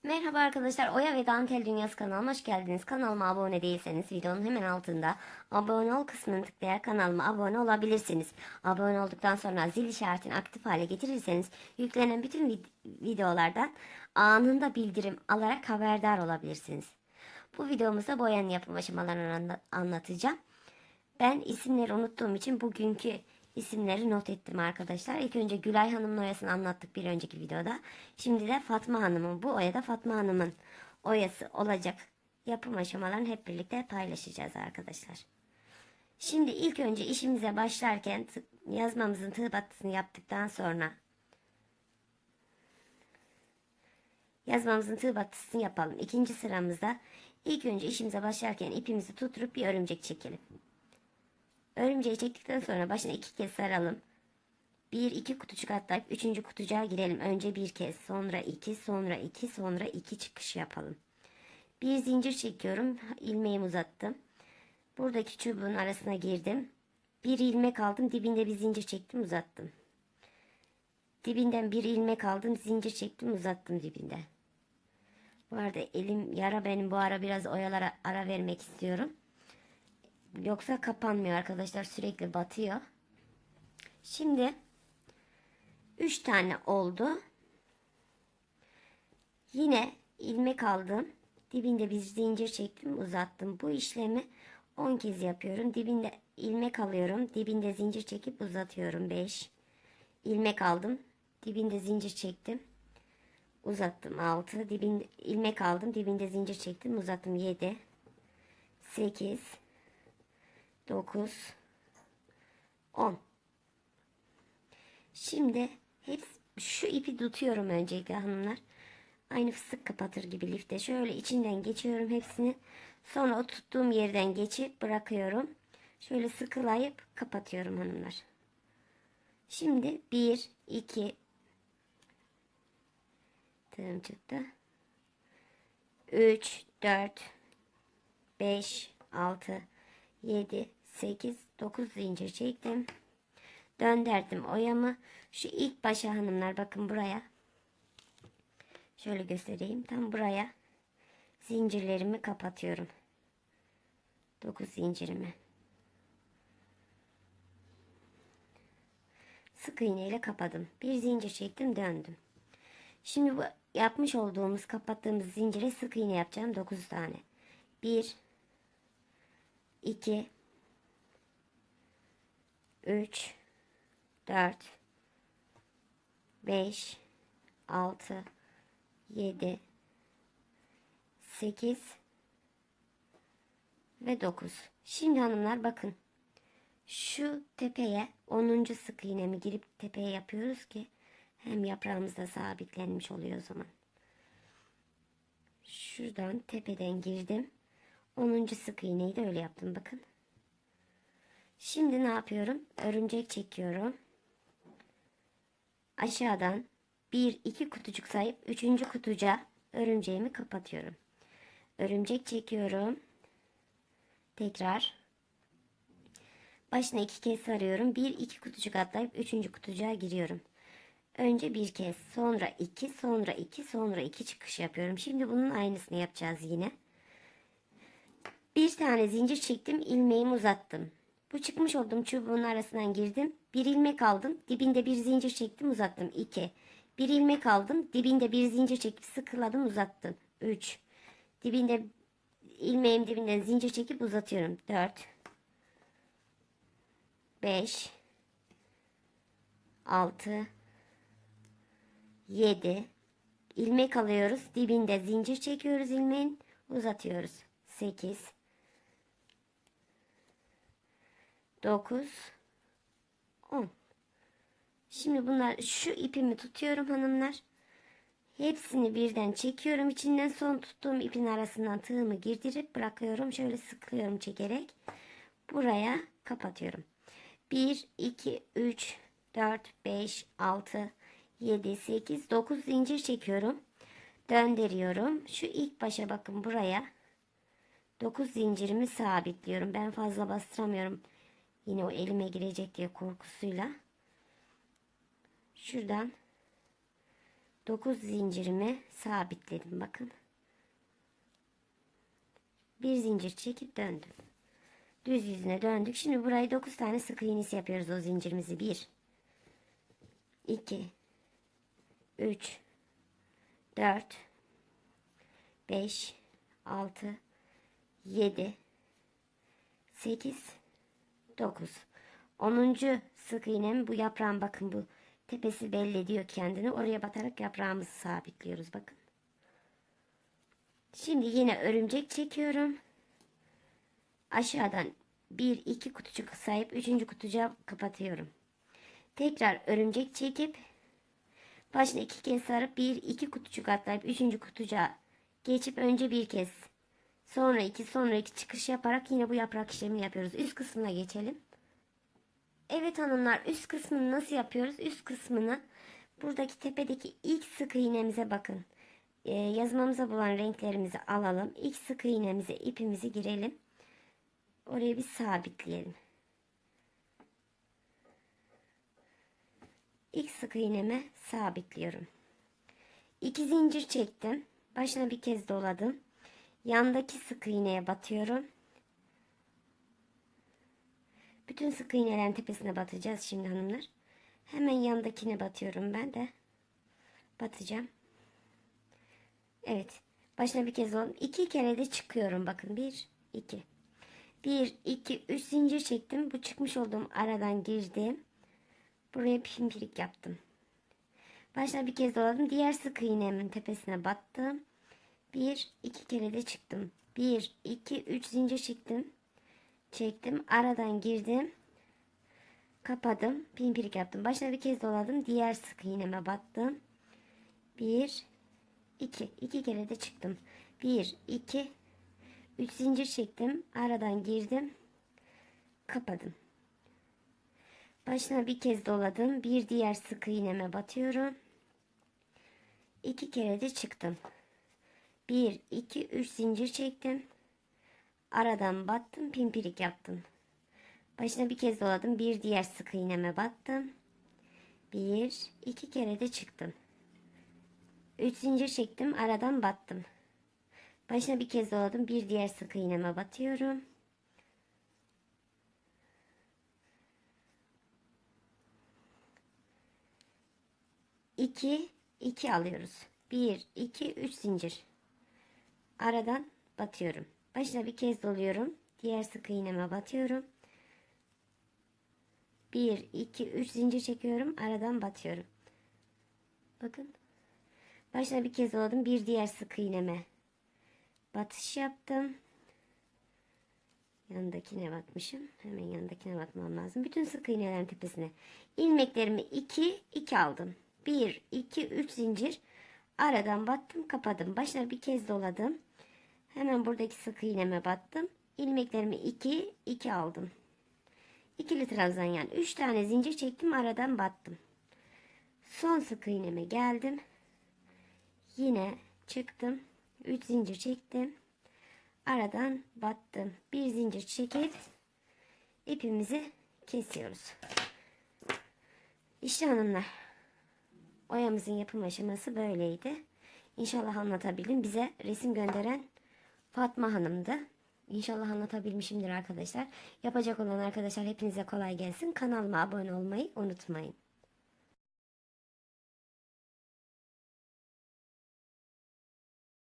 Merhaba arkadaşlar, Oya ve Dantel Dünyası kanalıma hoş geldiniz. Kanalıma abone değilseniz videonun hemen altında abone ol kısmını tıklayarak kanalıma abone olabilirsiniz. Abone olduktan sonra zil işaretini aktif hale getirirseniz yüklenen bütün videolardan anında bildirim alarak haberdar olabilirsiniz. Bu videomuzda boyanın yapım aşamalarını anlatacağım. Ben isimleri unuttuğum için bugünkü isimleri not ettim arkadaşlar. İlk önce Gülay Hanım'ın oyasını anlattık bir önceki videoda. Şimdi de Fatma Hanım'ın, bu oyada Fatma Hanım'ın oyası olacak yapım aşamalarını hep birlikte paylaşacağız arkadaşlar. Şimdi ilk önce işimize başlarken yazmamızın tığ battısını yaptıktan sonra yazmamızın tığ battısını yapalım. İkinci sıramızda ilk önce işimize başlarken ipimizi tutturup bir örümcek çekelim. Örümceği çektikten sonra başına 2 kez saralım. 1-2 kutucuk atlayıp 3. kutucuğa girelim. Önce bir kez, sonra 2, sonra 2, sonra 2 çıkış yapalım. Bir zincir çekiyorum. İlmeğimi uzattım. Buradaki çubuğun arasına girdim. Bir ilmek aldım. Dibinde bir zincir çektim, uzattım. Dibinden bir ilmek aldım. Zincir çektim, uzattım dibinde. Bu arada elim yara, benim bu ara biraz oyalara ara vermek istiyorum. Yoksa kapanmıyor arkadaşlar, sürekli batıyor. Şimdi 3 tane oldu. Yine ilmek aldım. Dibinde bir zincir çektim, uzattım. Bu işlemi 10 kez yapıyorum. Dibinde ilmek alıyorum. Dibinde zincir çekip uzatıyorum. 5 ilmek aldım. Dibinde zincir çektim, uzattım. 6 dibinde ilmek aldım. Dibinde zincir çektim, uzattım. 7 8 9 10. Şimdi hepsi, şu ipi tutuyorum öncelikle hanımlar. Aynı fıstık kapatır gibi lifte. Şöyle içinden geçiyorum hepsini. Sonra o tuttuğum yerden geçip bırakıyorum. Şöyle sıkılayıp kapatıyorum hanımlar. Şimdi 1, 2, tığım çıktı. 3, 4, 5, 6, 7, 8, 9 zincir çektim. Döndürdüm oyamı. Şu ilk başa hanımlar, bakın buraya. Şöyle göstereyim. Tam buraya zincirlerimi kapatıyorum. 9 zincirimi. Sık iğne ile kapadım. Bir zincir çektim, döndüm. Şimdi bu yapmış olduğumuz, kapattığımız zincire sık iğne yapacağım. 9 tane. 1 2 3 4 5 6 7 8 ve 9. Şimdi hanımlar bakın. Şu tepeye 10. sık iğnemi girip tepeye yapıyoruz ki hem yaprağımız da sabitlenmiş oluyor o zaman. Şuradan tepeden girdim. 10. sık iğneyi de öyle yaptım, bakın. Şimdi ne yapıyorum? Örümcek çekiyorum. Aşağıdan 1-2 kutucuk sayıp 3. kutucuğa örümceğimi kapatıyorum. Örümcek çekiyorum. Tekrar başına 2 kez sarıyorum. 1-2 kutucuk atlayıp 3. kutucuğa giriyorum. Önce bir kez, sonra 2, sonra 2, sonra 2 çıkış yapıyorum. Şimdi bunun aynısını yapacağız yine. Bir tane zincir çektim, ilmeğimi uzattım. Bu çıkmış olduğum çubuğun arasından girdim. Bir ilmek aldım, dibinde bir zincir çektim, uzattım. 2. Bir ilmek aldım, dibinde bir zincir çekip sıkıladım, uzattım. 3. Dibinde ilmeğim dibinden zincir çekip uzatıyorum. 4. 5. 6. 7. İlmek alıyoruz, dibinde zincir çekiyoruz, ilmeğin uzatıyoruz. 8. 9. 10. Şimdi bunlar, şu ipimi tutuyorum hanımlar. Hepsini birden çekiyorum. İçinden son tuttuğum ipin arasından tığımı girdirip bırakıyorum. Şöyle sıkıyorum çekerek. Buraya kapatıyorum. 1, 2, 3, 4, 5, 6, 7, 8, 9 zincir çekiyorum. Döndürüyorum. Şu ilk başa bakın, buraya 9 zincirimi sabitliyorum. Ben fazla bastıramıyorum. Yine o elime girecek diye korkusuyla. Şuradan 9 zincirimi sabitledim. Bakın. Bir zincir çekip döndüm. Düz yüzüne döndük. Şimdi burayı 9 tane sık iğnesi yapıyoruz o zincirimizi. 1 2 3 4 5 6 7 8 9. 10. sık iğnem bu yaprağın, bakın bu tepesi belli ediyor kendini. Oraya batarak yaprağımızı sabitliyoruz. Bakın. Şimdi yine örümcek çekiyorum. Aşağıdan 1 2 kutucuk sayıp 3. kutucuğa kapatıyorum. Tekrar örümcek çekip başına 2 kez sarıp 1 2 kutucuk atlayıp 3. kutucuğa geçip önce bir kez sonra 2 sonra 2 çıkış yaparak yine bu yaprak işlemini yapıyoruz. Üst kısmına geçelim. Evet hanımlar, üst kısmını nasıl yapıyoruz? Üst kısmını buradaki tepedeki ilk sık iğnemize bakın. Yazmamıza bulan renklerimizi alalım. İlk sık iğnemize ipimizi girelim. Oraya bir sabitleyelim. İlk sık iğneme sabitliyorum. 2 zincir çektim. Başına bir kez doladım. Yandaki sık iğneye batıyorum. Bütün sık iğnelerin tepesine batacağız şimdi hanımlar. Hemen yandakine batıyorum ben de. Batacağım. Evet. Başına bir kez doladım. 2 kere de çıkıyorum. Bakın 1 2. 1 2 3 zincir çektim. Bu çıkmış olduğum aradan girdim. Buraya pimpirik yaptım. Başına bir kez doladım. Diğer sık iğnemin tepesine battım. 1 2 kere de çıktım. 1 2 3 zincir çektim. Çektim. Aradan girdim. Kapadım. Pimpirik yaptım. Başına bir kez doladım. Diğer sık iğneme battım. 1 2 2 kere de çıktım. 1 2 3 zincir çektim. Aradan girdim. Kapadım. Başına bir kez doladım. Bir diğer sık iğneme batıyorum. 2 kere de çıktım. 1 2 3 zincir çektim. Aradan battım. Pimpirik yaptım. Başına bir kez doladım. Bir diğer sık iğneme battım. 1 2 kere de çıktım. 3 zincir çektim. Aradan battım. Başına bir kez doladım. Bir diğer sık iğneme batıyorum. 2 2 alıyoruz. 1 2 3 zincir. Aradan batıyorum. Başına bir kez doluyorum. Diğer sık iğneme batıyorum. 1 2 3 zincir çekiyorum. Aradan batıyorum. Bakın. Başına bir kez doladım. Bir diğer sık iğneme batış yaptım. Yanındakine batmışım. Hemen yanındakine batmam lazım. Bütün sık iğnelerin tepesine ilmeklerimi 2 2 aldım. 1 2 3 zincir. Aradan battım, kapadım. Başına bir kez doladım. Hemen buradaki sık iğneme battım. İlmeklerimi 2 2 aldım. İkili trabzan, yani 3 tane zincir çektim, aradan battım. Son sık iğneme geldim. Yine çıktım. 3 zincir çektim. Aradan battım. Bir zincir çekip ipimizi kesiyoruz. İşte hanımlar, oyamızın yapım aşaması böyleydi. İnşallah anlatabildim. Bize resim gönderen Fatma Hanım'dı. İnşallah anlatabilmişimdir arkadaşlar. Yapacak olan arkadaşlar hepinize kolay gelsin. Kanalıma abone olmayı unutmayın.